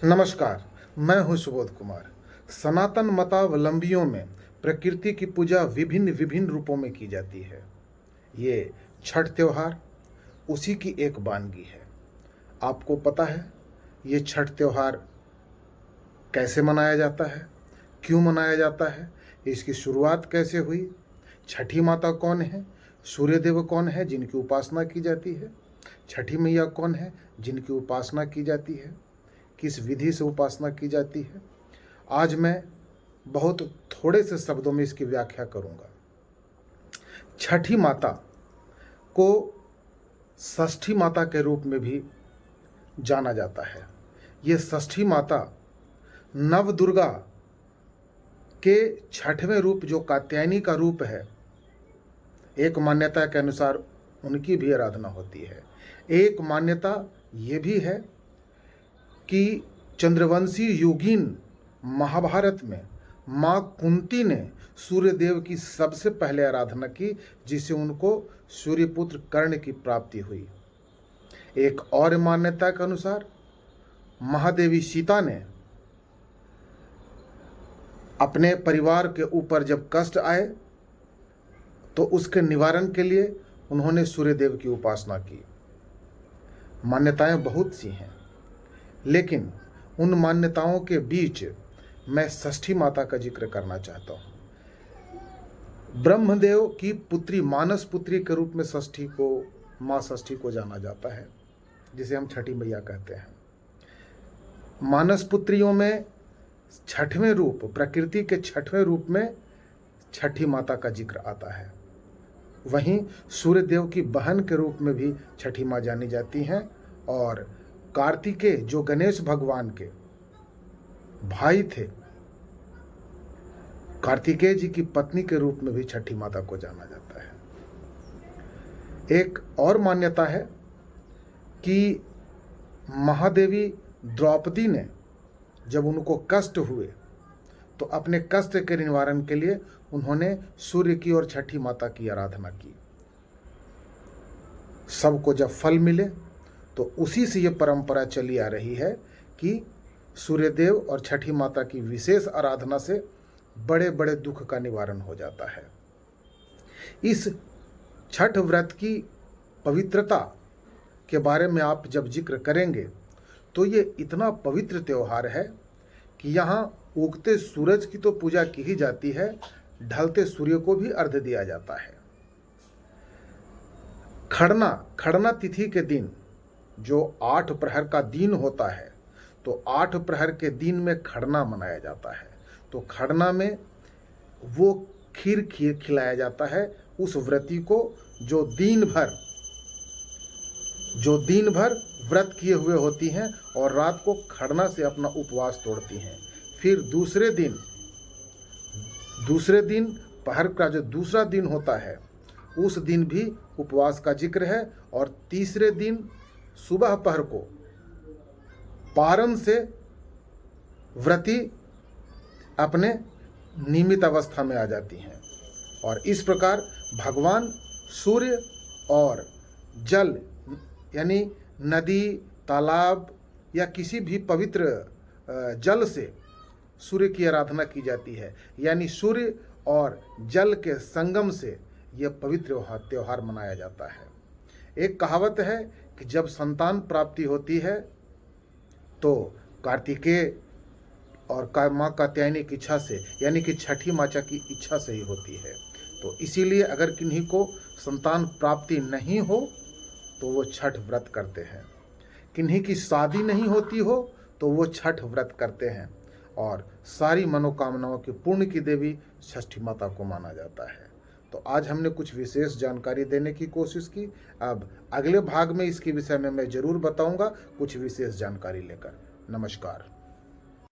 नमस्कार, मैं हूं सुबोध कुमार। सनातन मतावलंबियों में प्रकृति की पूजा विभिन्न विभिन्न रूपों में की जाती है। ये छठ त्योहार उसी की एक वानगी है। आपको पता है ये छठ त्योहार कैसे मनाया जाता है, क्यों मनाया जाता है, इसकी शुरुआत कैसे हुई, छठी माता कौन है, सूर्यदेव कौन है जिनकी उपासना की जाती है, छठी मैया कौन है जिनकी उपासना की जाती है, किस विधि से उपासना की जाती है। आज मैं बहुत थोड़े से शब्दों में इसकी व्याख्या करूंगा। छठी माता को षष्ठी माता के रूप में भी जाना जाता है। ये षष्ठी माता नव दुर्गा के छठवें रूप जो कात्यायनी का रूप है, एक मान्यता के अनुसार उनकी भी आराधना होती है। एक मान्यता ये भी है कि चंद्रवंशी योगिन महाभारत में माँ कुंती ने सूर्यदेव की सबसे पहले आराधना की, जिसे उनको सूर्यपुत्र कर्ण की प्राप्ति हुई। एक और मान्यता के अनुसार महादेवी सीता ने अपने परिवार के ऊपर जब कष्ट आए तो उसके निवारण के लिए उन्होंने सूर्यदेव की उपासना की। मान्यताएं बहुत सी हैं, लेकिन उन मान्यताओं के बीच मैं षष्ठी माता का जिक्र करना चाहता हूँ। ब्रह्मदेव की पुत्री मानस पुत्री के रूप में माँ षष्ठी को जाना जाता है, जिसे हम छठी मैया कहते हैं। मानस पुत्रियों में छठवें रूप, प्रकृति के छठवें रूप में छठी माता का जिक्र आता है। वहीं सूर्यदेव की बहन के रूप में भी छठी माँ जानी जाती हैं, और कार्तिकेय जो गणेश भगवान के भाई थे, कार्तिकेय जी की पत्नी के रूप में भी छठी माता को जाना जाता है। एक और मान्यता है कि महादेवी द्रौपदी ने जब उनको कष्ट हुए तो अपने कष्ट के निवारण के लिए उन्होंने सूर्य की और छठी माता की आराधना की। सबको जब फल मिले तो उसी से ये परंपरा चली आ रही है कि सूर्यदेव और छठी माता की विशेष आराधना से बड़े बड़े दुख का निवारण हो जाता है। इस छठ व्रत की पवित्रता के बारे में आप जब जिक्र करेंगे तो ये इतना पवित्र त्योहार है कि यहाँ उगते सूरज की तो पूजा की ही जाती है, ढलते सूर्य को भी अर्घ्य दिया जाता है। खड़ना तिथि के दिन जो 8 प्रहर का दिन होता है, तो 8 प्रहर के दिन में खड़ना मनाया जाता है। तो खड़ना में वो खीर खिलाया जाता है उस व्रती को जो दिन भर व्रत किए हुए होती हैं और रात को खड़ना से अपना उपवास तोड़ती हैं। फिर दूसरे दिन पहर का जो दूसरा दिन होता है, उस दिन भी उपवास का जिक्र है, और तीसरे दिन सुबह पहर को पारण से व्रती अपने नियमित अवस्था में आ जाती हैं। और इस प्रकार भगवान सूर्य और जल यानी नदी, तालाब या किसी भी पवित्र जल से सूर्य की आराधना की जाती है। यानी सूर्य और जल के संगम से यह पवित्र त्योहार मनाया जाता है। एक कहावत है कि जब संतान प्राप्ति होती है तो कार्तिकेय और माँ कात्यायनी की इच्छा से, यानी कि छठी माता की इच्छा से ही होती है। तो इसीलिए अगर किन्हीं को संतान प्राप्ति नहीं हो तो वो छठ व्रत करते हैं। किन्हीं की शादी नहीं होती हो तो वो छठ व्रत करते हैं, और सारी मनोकामनाओं की पूर्ण की देवी षष्ठी माता को माना जाता है। तो आज हमने कुछ विशेष जानकारी देने की कोशिश की। अब अगले भाग में इसके विषय में मैं ज़रूर बताऊंगा कुछ विशेष जानकारी लेकर। नमस्कार।